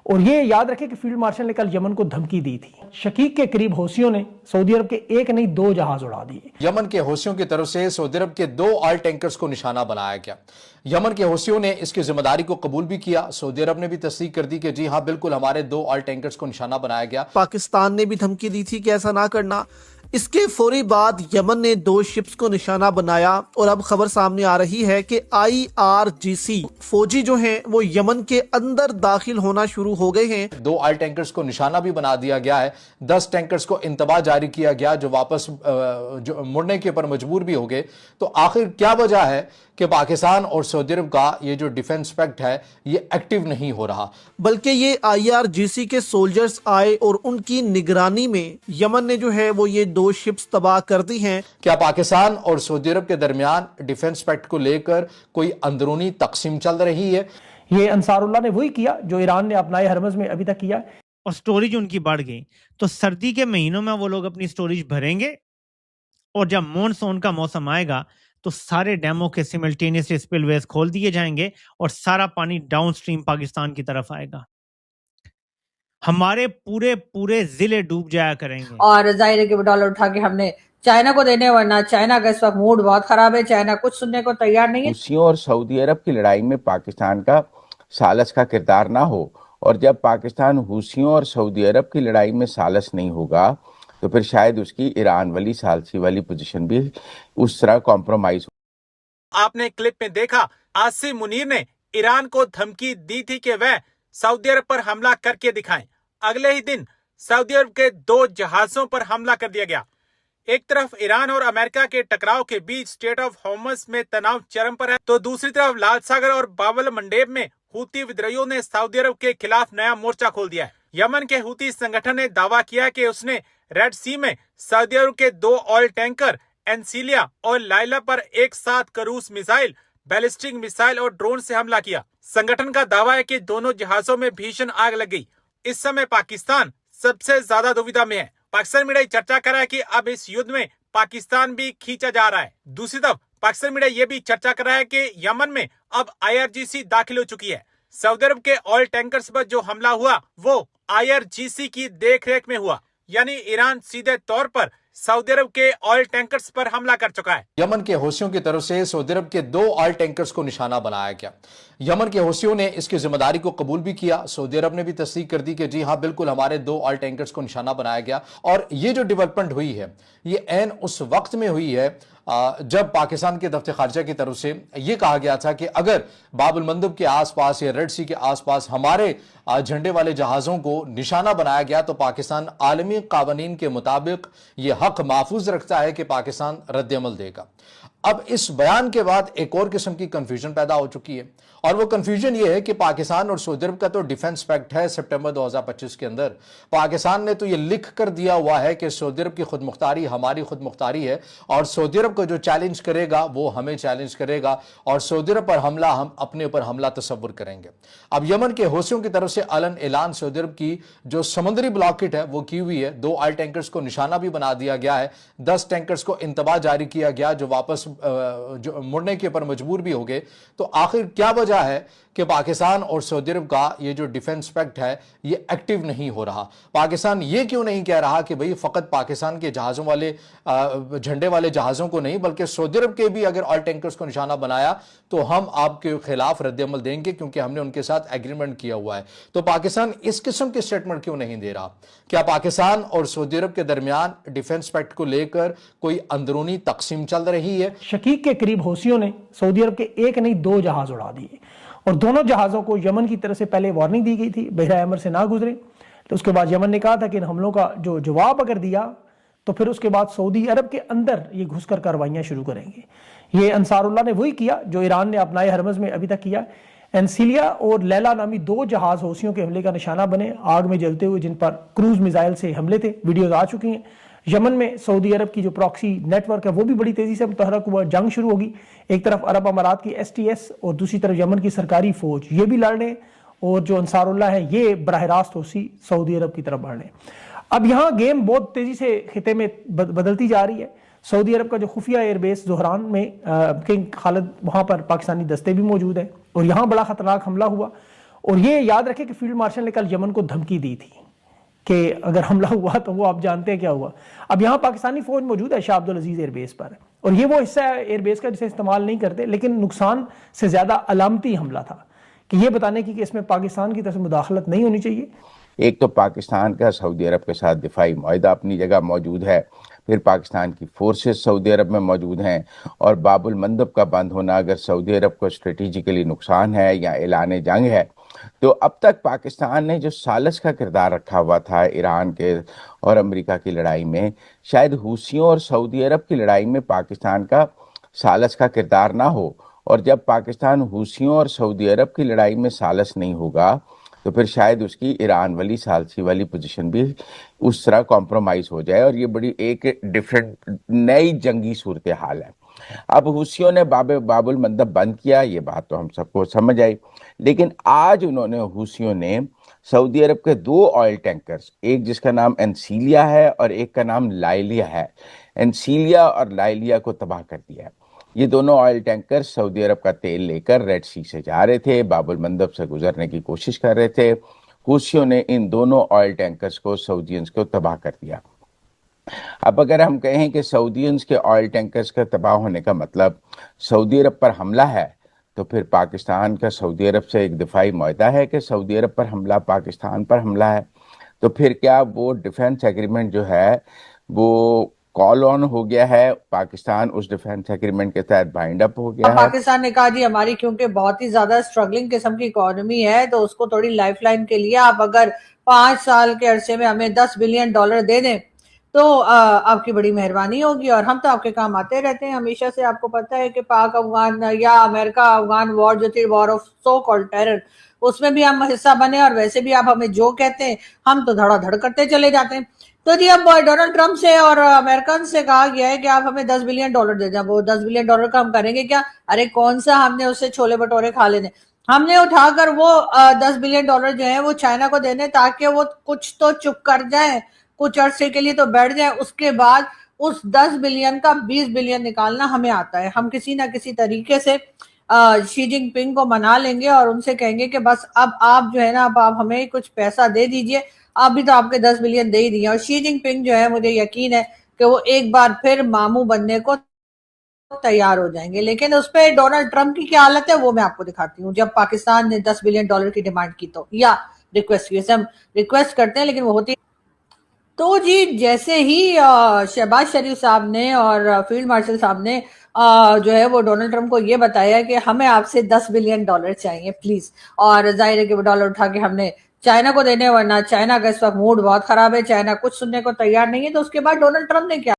और ये याद रखें कि फील्ड मार्शल ने कल यमन को धमकी दी थी। शकीक के करीब हौसियों ने सऊदी अरब के एक नहीं 2 जहाज उड़ा दिए। यमन के हौसियों की तरफ से सऊदी अरब के 2 ऑयल टैंकर्स को निशाना बनाया गया। यमन के हौसियों ने इसकी जिम्मेदारी को कबूल भी किया। सऊदी अरब ने भी तस्दीक कर दी कि जी हां, बिल्कुल हमारे 2 ऑयल टैंकर्स को निशाना बनाया गया। पाकिस्तान ने भी धमकी दी थी कि ऐसा ना करना। इसके फौरी बाद यमन ने 2 शिप्स को निशाना बनाया और अब खबर सामने आ रही है कि IRGC फौजी जो हैं वो यमन के अंदर दाखिल होना शुरू हो गए हैं। 2 ऑयल टैंकर्स को निशाना भी बना दिया गया है। 10 टैंकर्स को इंतबाह जारी किया गया जो वापस मुड़ने के ऊपर मजबूर भी हो गए। तो आखिर क्या वजह है कि पाकिस्तान और सऊदी अरब का ये जो डिफेंस पैक्ट है ये एक्टिव नहीं हो रहा, बल्कि ये IRGC के सोल्जर्स आए और उनकी निगरानी में यमन ने जो है वो ये 2 शिप्स तबाह कर दी हैं। क्या पाकिस्तान और सऊदी अरब के दरमियान डिफेंस पैक्ट को लेकर कोई अंदरूनी तकसीम चल रही है? ये अंसारुल्लाह ने वही किया जो ईरान ने अपनाए हरमज में अभी तक किया और स्टोरेज उनकी बढ़ गई। तो सर्दी के महीनों में वो लोग अपनी स्टोरेज भरेंगे और जब मॉनसून का मौसम आएगा तो सारे डैमों के सिमल्टेनियसली स्पिलवेज खोल दिए जाएंगे और सारा पानी डाउनस्ट्रीम पाकिस्तान की तरफ आएगा। हमारे पूरे पूरे जिले डूब जाया करेंगे। और जाहिर है कि डॉलर उठा के हमने चाइना को देने, वरना चाइना का इस वक्त मूड बहुत खराब है। चाइना कुछ सुनने को तैयार नहीं है। हुसियों और सऊदी अरब की लड़ाई में पाकिस्तान का सालस का किरदार ना हो, और जब पाकिस्तान हुसियों और सऊदी अरब की लड़ाई में सालस नहीं होगा तो फिर शायद उसकी ईरान वाली सालसी वाली पोजीशन भी उस तरह कॉम्प्रोमाइज हो। आपने क्लिप में देखा आसिम मुनीर ने ईरान को धमकी दी थी कि वह सऊदी अरब पर हमला करके दिखाएं। अगले ही दिन सऊदी अरब के 2 जहाजों पर हमला कर दिया गया। एक तरफ ईरान और अमेरिका के टकराव के बीच स्टेट ऑफ हॉर्मुज़ में तनाव चरम पर है, तो दूसरी तरफ लाल सागर और बाबल मंडेब में हूती विद्रोहियों ने सऊदी अरब के खिलाफ नया मोर्चा खोल दिया है। यमन के हूती संगठन ने दावा किया कि उसने रेड सी में सऊदी अरब के 2 ऑयल टैंकर एनसीलिया और लाइला पर एक साथ क्रूज मिसाइल, बैलिस्टिक मिसाइल और ड्रोन से हमला किया। संगठन का दावा है कि दोनों जहाजों में भीषण आग लग गई। इस समय पाकिस्तान सबसे ज्यादा दुविधा में है। पाकिस्तान मीडिया चर्चा कर रहा है कि अब इस युद्ध में पाकिस्तान भी खींचा जा रहा है। दूसरी तरफ पाकिस्तान मीडिया ये भी चर्चा कर रहा है कि यमन में अब IRGC दाखिल हो चुकी है। सऊदी अरब के ऑयल टैंकर्स पर जो हमला हुआ वो IRGC की देखरेख में हुआ, यानी ईरान सीधे तौर पर सऊदी अरब के ऑयल टैंकर्स पर हमला कर चुका है। यमन के हौसियों की तरफ से सऊदी अरब के 2 ऑयल टैंकर्स को निशाना बनाया गया। यमन के हौसियों ने इसकी जिम्मेदारी को कबूल भी किया। सऊदी अरब ने भी तस्दीक कर दी कि जी हां, बिल्कुल हमारे 2 ऑयल टैंकर्स को निशाना बनाया गया। और ये जो डेवलपमेंट हुई है ये ऐन उस वक्त में हुई है जब पाकिस्तान के दफ्तर खारजा की तरफ से यह कहा गया था कि अगर बाबुल मंदब के आसपास या रेड सी के आसपास हमारे झंडे वाले जहाजों को निशाना बनाया गया तो पाकिस्तान आलमी कानून के मुताबिक यह हक महफूज रखता है कि पाकिस्तान रद्द-ए-अमल देगा। अब इस बयान के बाद एक और किस्म की कंफ्यूजन पैदा हो चुकी है, और वो कंफ्यूजन ये है कि पाकिस्तान और सऊदी अरब का तो डिफेंस पैक्ट है सितंबर 2025 के अंदर। पाकिस्तान ने तो ये लिख कर दिया हुआ है कि सऊदी अरब की खुद मुख्तारी हमारी खुद मुख्तारी है, और सऊदी अरब को जो चैलेंज करेगा वो हमें चैलेंज करेगा, और सऊदी अरब पर हमला हम अपने ऊपर हमला तस्वुर करेंगे। अब यमन के हौसियों की तरफ से अलन ऐलान सऊदी अरब की जो समुद्री ब्लॉकेट है वो की हुई है। 2 ऑयल टैंकर्स को निशाना भी बना दिया गया है। 10 टैंकर्स को इंतबाह जारी किया गया जो वापस जो मुड़ने के ऊपर मजबूर भी हो गए। तो आखिर क्या वजह है कि पाकिस्तान और सऊदी अरब का ये जो डिफेंस पैक्ट है ये एक्टिव नहीं हो रहा? पाकिस्तान ये क्यों नहीं कह रहा कि भाई फकत पाकिस्तान के जहाजों वाले झंडे वाले जहाजों को नहीं बल्कि सऊदी अरब के भी अगर ऑयल टैंकर्स को निशाना बनाया तो हम आपके खिलाफ रद्द-ए-अमल देंगे क्योंकि हमने उनके साथ एग्रीमेंट किया हुआ है। तो पाकिस्तान इस किस्म के स्टेटमेंट क्यों नहीं दे रहा? क्या पाकिस्तान और सऊदी अरब के दरमियान डिफेंस पैक्ट को लेकर कोई अंदरूनी तकसीम चल रही है? शकीक के करीब हौसियों ने सऊदी अरब के एक नहीं 2 जहाज उड़ा दिए, और दोनों जहाजों को यमन की तरफ से पहले वार्निंग दी गई थी बहरा अमर से ना गुजरे। तो उसके बाद यमन ने कहा था कि इन हमलों का जो जवाब अगर दिया तो फिर उसके बाद सऊदी अरब के अंदर ये घुसकर कार्रवाइयां शुरू करेंगे। ये अंसारुल्लाह ने वही किया जो ईरान ने अपनाए हरमज में अभी तक किया। एनसीलिया और लैला नामी 2 जहाज हौसियों के हमले का निशाना बने, आग में जलते हुए, जिन पर क्रूज मिसाइल से हमले थे। वीडियोज आ चुकी हैं। यमन में सऊदी अरब की जो प्रॉक्सी नेटवर्क है वो भी बड़ी तेजी से मुतहरक हुआ। जंग शुरू होगी। एक तरफ अरब अमारात की STS और दूसरी तरफ यमन की सरकारी फौज, ये भी लड़ रहे, और जो अंसारुल्लाह है ये बराह रास्त होसी सऊदी अरब की तरफ बढ़ रहे। अब यहाँ गेम बहुत तेजी से खिते में बदलती जा रही है। सऊदी अरब का जो खुफिया एयरबेस जोहरान में किंग खालिद, वहां पर पाकिस्तानी दस्ते भी मौजूद है, और यहाँ बड़ा खतरनाक हमला हुआ। और ये याद रखें कि फील्ड मार्शल ने कल यमन को धमकी दी थी कि अगर हमला हुआ तो वो आप जानते हैं क्या हुआ। अब यहाँ पाकिस्तानी फौज मौजूद है शाह अब्दुल अजीज एयरबेस पर, और ये वो हिस्सा है एयरबेस का जिसे इस्तेमाल नहीं करते, लेकिन नुकसान से ज्यादा अलामती हमला था कि ये बताने की कि इसमें पाकिस्तान की तरफ से मुदाखलत नहीं होनी चाहिए। एक तो पाकिस्तान का सऊदी अरब के साथ दिफाई मुआहिदा अपनी जगह मौजूद है, फिर पाकिस्तान की फोर्सेस सऊदी अरब में मौजूद हैं, और बाबुल मंदब का बंद होना अगर सऊदी अरब को स्ट्रेटेजिकली नुकसान है या ऐलान जंग है, तो अब तक पाकिस्तान ने जो सालस का किरदार रखा हुआ था ईरान के और अमेरिका की लड़ाई में, शायद हूसियों और सऊदी अरब की लड़ाई में पाकिस्तान का सालस का किरदार ना हो। और जब पाकिस्तान हूसियों और सऊदी अरब की लड़ाई में सालस नहीं होगा, तो फिर शायद उसकी ईरान वाली सालसी वाली पोजीशन भी उस तरह कॉम्प्रोमाइज हो जाए, और ये बड़ी एक डिफरेंट नई जंगी सूरत हाल है। अब हूसियों ने बाबुल मंदब बंद किया, ये बात तो हम सबको समझ आई, लेकिन आज उन्होंने हूसियों ने सऊदी अरब के 2 ऑयल टैंकर्स, एक जिसका नाम एनसीलिया है और एक का नाम लाइलिया है, एनसीलिया और लाइलिया को तबाह कर दिया है। ये दोनों ऑयल टैंकर सऊदी अरब का तेल लेकर रेड सी से जा रहे थे, बाबुल मंदब से गुजरने की कोशिश कर रहे थे। हूसियों ने इन दोनों ऑयल टैंकर्स को, सऊदियंस को तबाह कर दिया। अब अगर हम कहें कि सऊदियंस के ऑयल टैंकर्स का तबाह होने का मतलब सऊदी अरब पर हमला है, तो फिर पाकिस्तान का सऊदी अरब से एक दिफाई मुआहिदा है कि सऊदी अरब पर हमला पाकिस्तान पर हमला है, तो फिर क्या वो डिफेंस एग्रीमेंट जो है वो कॉल ऑन हो गया है, पाकिस्तान उस डिफेंस एग्रीमेंट के तहत बाइंड अप हो गया है? पाकिस्तान ने कहा जी हमारी क्योंकि बहुत ही ज्यादा स्ट्रगलिंग किस्म की इकोनॉमी है, तो उसको थोड़ी लाइफलाइन के लिए आप अगर 5 साल के अरसे में हमें $10 बिलियन दे दें तो आपकी बड़ी मेहरबानी होगी, और हम तो आपके काम आते रहते हैं हमेशा से। आपको पता है कि पाक अफगान या अमेरिका अफगान वॉर जो थी, war of so called terror, उसमें भी हम हिस्सा बने, और वैसे भी आप हमें जो कहते हैं हम तो धड़ाधड़ करते चले जाते हैं। तो जी अब डोनाल्ड ट्रंप से और अमेरिकन से कहा गया है कि आप हमें $10 बिलियन दे दें। वो $10 बिलियन का हम करेंगे क्या? अरे कौन सा हमने उससे छोले भटूरे खा लेने, हमने उठाकर वो $10 बिलियन जो है वो चाइना को देने, ताकि वो कुछ तो चुप कर जाए, कुछ अरसे के लिए तो बैठ जाए। उसके बाद उस 10 बिलियन का 20 बिलियन निकालना हमें आता है। हम किसी ना किसी तरीके से शी जिनपिंग को मना लेंगे और उनसे कहेंगे कि बस अब आप जो है ना, अब आप हमें कुछ पैसा दे दीजिए, अभी तो आपके 10 बिलियन दे ही दिए। और शी जिनपिंग जो है, मुझे यकीन है कि वो एक बार फिर मामू बनने को तैयार हो जाएंगे। लेकिन उस पर डोनाल्ड ट्रंप की क्या हालत है वो मैं आपको दिखाती हूँ। जब पाकिस्तान ने $10 बिलियन की डिमांड की तो, या रिक्वेस्ट की, हम रिक्वेस्ट करते हैं लेकिन वो होती, तो जी जैसे ही शहबाज शरीफ साहब ने और फील्ड मार्शल साहब ने जो है वो डोनाल्ड ट्रंप को ये बताया कि हमें आपसे $10 बिलियन चाहिए प्लीज, और जाहिर है कि वो डॉलर उठा के हमने चाइना को देने, वरना चाइना का इस वक्त मूड बहुत खराब है, चाइना कुछ सुनने को तैयार नहीं है। तो उसके बाद डोनाल्ड ट्रंप ने क्या